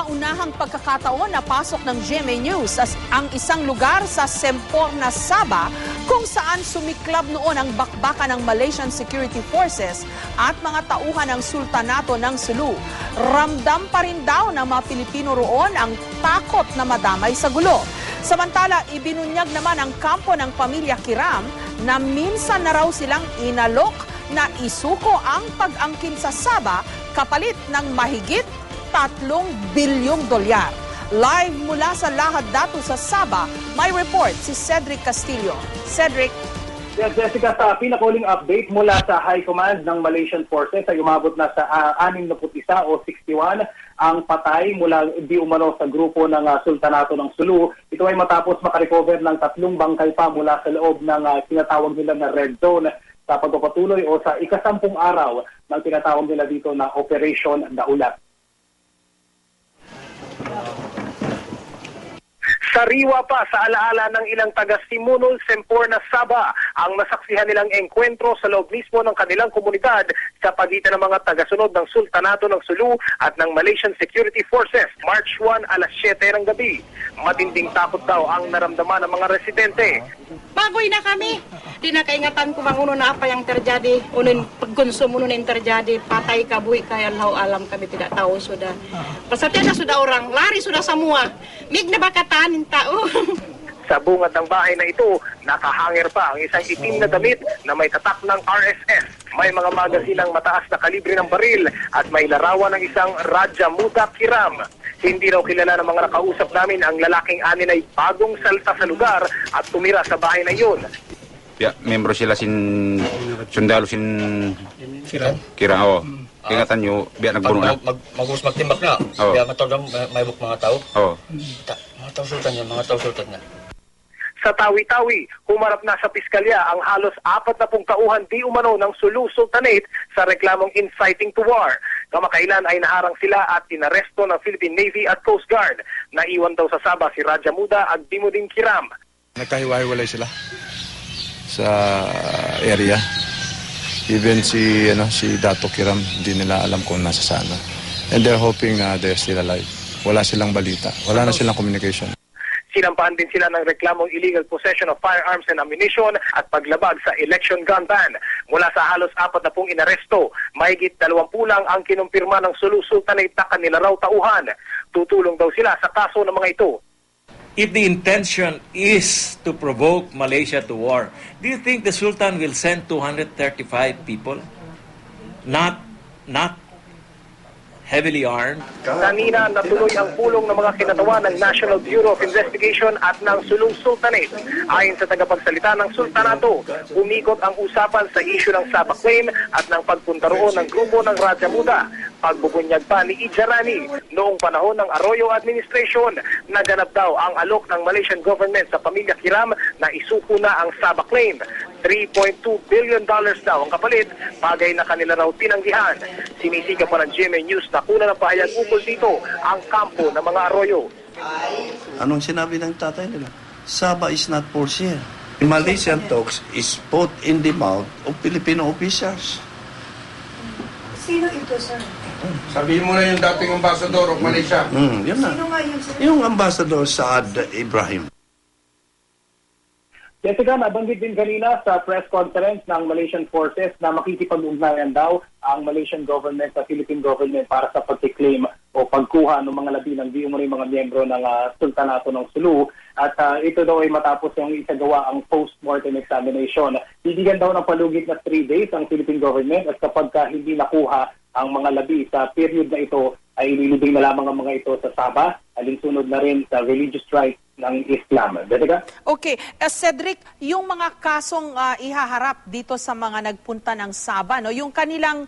kauna-unahang pagkakataon na pasok ng GMA News ang isang lugar sa Semporna, Sabah kung saan sumiklab noon ang bakbakan ng Malaysian Security Forces at mga tauhan ng Sultanato ng Sulu. Ramdam pa rin daw ng mga Pilipino roon ang takot na madamay sa gulo. Samantala, ibinunyag naman ang kampo ng pamilya Kiram na minsan na raw silang inalok na isuko ang pag-angkin sa Sabah kapalit ng mahigit 3 bilyong dolyar. Live mula sa Lahad Datu sa Sabah, may report si Cedric Castillo. Cedric. Yes, Jessica, sa pinakahuling update mula sa High Command ng Malaysian Forces ay umabot na sa 61 o 61 ang patay mula di umano sa grupo ng Sultanato ng Sulu. Ito ay matapos makarecover ng 3 bangkay pa mula sa loob ng tinatawag nila na Red Zone sa pagpapatuloy o sa ika-10 araw ng tinatawag nila dito na Operation Daulat. Sariwa pa sa alaala ng ilang taga-Simunul, Semporna, Sabah ang nasaksihan nilang engkwentro sa loob mismo ng kanilang komunidad sa pagitan ng mga tagasunod ng Sultanato ng Sulu at ng Malaysian Security Forces. March 1 alas 7 ng gabi. Matinding takot daw ang naramdaman ng mga residente. Bagoy na kami. Di na kaingatan ko bang uno na apa yang terjadi. Unin pagkonsumo uno yang terjadi. Patay kabuhi kaya alam kami tidak tahu sudah. Pasatya na sudah orang. Lari sudah semua. Mig na bakatanin tao. Sa bungad ng bahay na ito, nakahangir pa ang isang itim na damit na may tatak ng RSS. May mga magasinang mataas na kalibre ng baril at may larawan ng isang Raja Muda Kiram. Hindi raw kilala ng mga nakausap namin ang lalaking anin ay bagong salta sa lugar at tumira sa bahay na iyon. Ya, membro sila sundalo Kira. Oh. Ingatan nyo, biya nagbuno na. Mag-us magtimbak na. Oh. Biya matawag may buk mga tao. Oh. Mga tao sultan na. Sa Tawi-Tawi, humarap na sa piskalya ang halos 40 tauhan di umano ng Sulu Sultanate sa reklamong inciting to war. Kamakailan ay naharang sila at inaresto ng Philippine Navy at Coast Guard. Naiwan daw sa Sabah si Raja Muda at Dimudin Kiram. Nagkahiwa-hiwalay sila sa area. Even si Dato Kiram, hindi nila alam kung nasa sana. And they're hoping they're still alive. Wala silang balita. Wala na silang communication. Sinampahan din sila ng reklamong illegal possession of firearms and ammunition at paglabag sa election gun ban. Mula sa halos 40 inaresto, mahigit 20 lang ang kinumpirma ng Sulu Sultanate na kanila raw tauhan. Tutulong daw sila sa kaso ng mga ito. If the intention is to provoke Malaysia to war, do you think the Sultan will send 235 people? Not heavily armed? Kanina natuloy ang pulong ng mga kinatawan ng National Bureau of Investigation at ng Sulu Sultanate. Ayon sa tagapagsalita ng Sultanato, umikot ang usapan sa issue ng Sabah Claim at ng pagpunta roon ng grupo ng Raja Muda. Pagbubunyag pa ni Ijarani noong panahon ng Arroyo Administration, naganap daw ang alok ng Malaysian government sa pamilya Kiram na isuko na ang Sabah Claim. $3.2 billion daw ang kapalit, bagay na kanila raw tinanggihan. Sinisika pa ng GMA News na kuna ng pahayag ukol dito ang kampo ng mga Arroyo. Anong sinabi ng tatay nila? Sabah is not for sale. Malaysian talks is put in the mouth of Filipino officials. Sino ito, sir? Sabihin mo na yung dating ambassador of Malaysia. Yun na. Sino nga yun, sir? Yung ambassador Saad Ibrahim. Jessica, nabanggit din kanina sa press conference ng Malaysian Forces na makikipag-ugnayan daw ang Malaysian government sa Philippine government para sa pag-claim o pagkuha ng mga labi ng di umano'y mga miyembro ng Sultanato ng Sulu. At ito daw ay matapos yung isagawa ang post-mortem examination. Bibigyan daw ng palugit na 3 days ang Philippine government at kapag hindi nakuha ang mga labi sa period na ito, ay ililibing na lamang ang mga ito sa Sabah, alinsunod na rin sa religious rights ng Islam. Jessica? Okay. Cedric, yung mga kasong ihaharap dito sa mga nagpunta ng Sabah, no? Yung kanilang,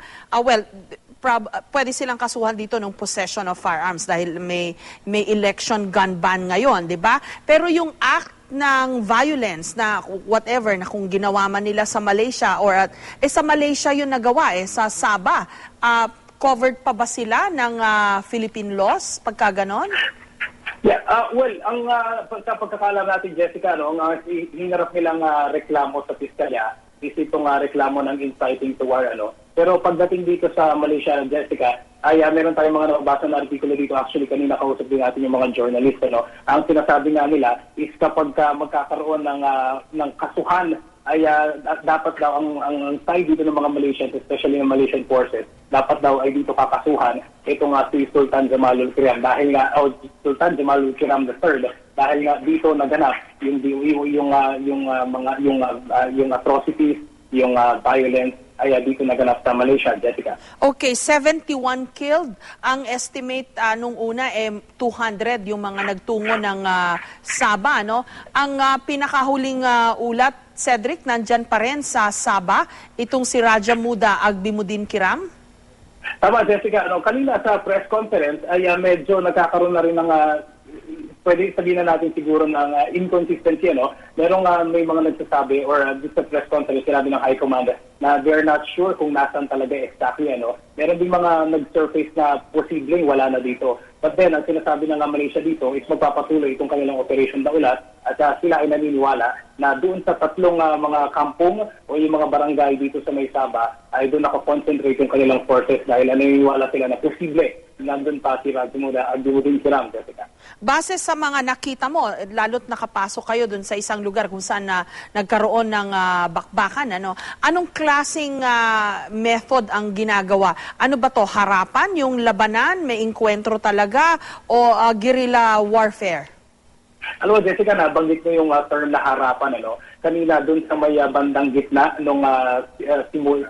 pwede silang kasuhan dito ng possession of firearms dahil may election gun ban ngayon, di ba? Pero yung act ng violence na whatever na kung ginawa man nila sa Malaysia or sa Malaysia yung nagawa sa Sabah, covered pa ba sila ng Philippine laws pagka ganon? Yeah, ang pagkakalam natin, Jessica, ang hinarap nilang reklamo sa piskalya is itong reklamo ng inciting to war, Pero pagdating dito sa Malaysia, Jessica, ay meron tayong mga nababasa na artikulo dito. Actually, kanina kausap din natin yung mga journalist. Ano? Ang sinasabi nga nila is kapag magkakaroon ng kasuhan, ay dapat daw ang side dito ng mga Malaysians, especially ng Malaysian forces, dapat daw ay dito kakasuhan itong si Sultan Jamalul Kiram dahil nga Sultan Jamalul Kiram III dahil nga dito naganap yung atrocities, yung violence ay dito naganap sa Malaysia, Jessica. Okay, 71 killed. Ang estimate nung una 200 yung mga nagtungo ng Sabah, no? Ang pinakahuling ulat, Cedric, nandyan pa rin sa Sabah, itong si Raja Muda Agbimuddin Kiram? Tama, Jessica. Kanina sa press conference ay medyo nagkakaroon na rin ng pwede sabihin na natin siguro ng inconsistency, ano? May mga nagsasabi or sa press conference sinabi ng High Command na they're not sure kung nasaan talaga exactly, ano? Meron din mga nag-surface na posibleng wala na dito. But then, ang sinasabi ng Malaysia dito is magpapatuloy itong kanilang operation na ulat at sila ay naniniwala na doon sa tatlong mga kampong o yung mga barangay dito sa May Sabah ay doon nakakonsentrate yung kanilang forces dahil naniniwala sila na posible nandun pa si Raja Muda Agbimuddin Kiram, Jessica. Base sa mga nakita mo, lalo't nakapasok kayo dun sa isang lugar kung saan nagkaroon ng bakbakan, ano? Anong klaseng method ang ginagawa? Ano ba to? Harapan? Yung labanan? May inkwentro talaga? O guerrilla warfare? Alam mo, Jessica, nabanggit mo yung term na harapan, ano? Kanina doon sa may bandang gitna nung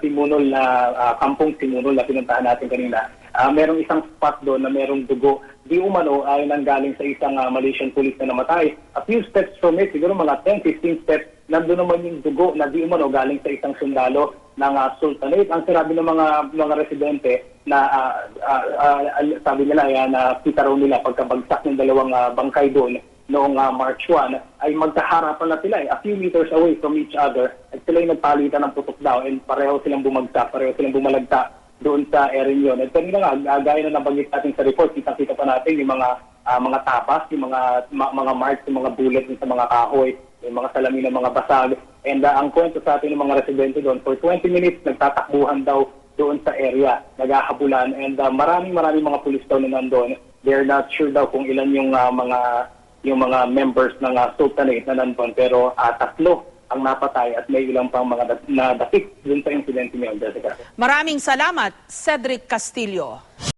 Simunol na kampong Simunol na pinuntahan natin kanina. Merong isang spot doon na merong dugo. Di umano ay nanggaling sa isang Malaysian police na namatay. A few steps from it, siguro mga 10-15 steps, nandun naman yung dugo na di umano galing sa isang sundalo ng Sultanate. Ang sinabi ng mga residente na sabi nila na kita raw nila pagkabagsak ng dalawang bangkay doon noong March 1 ay magkaharapan na sila a few meters away from each other at sila yung nagpalitan ng putok daw and pareho silang bumagsak, pareho silang bumalagta doon sa area yun. At kanina nga, gaya na nabanggit natin sa report, kita-kita pa natin yung mga tapas, yung mga marks, yung mga bullets sa mga kahoy, yung mga salamin ng mga basag. And ang kwento sa atin ng mga residente doon, for 20 minutes, nagtatakbuhan daw doon sa area, naghahabulan. And maraming mga pulis daw na nandun. They're not sure daw kung ilan yung mga members ng Sultanate na nandun. Pero 3 ang napatay at may ilang pang mga nadapik dun sa incident niyo, Jessica. Maraming salamat, Cedric Castillo.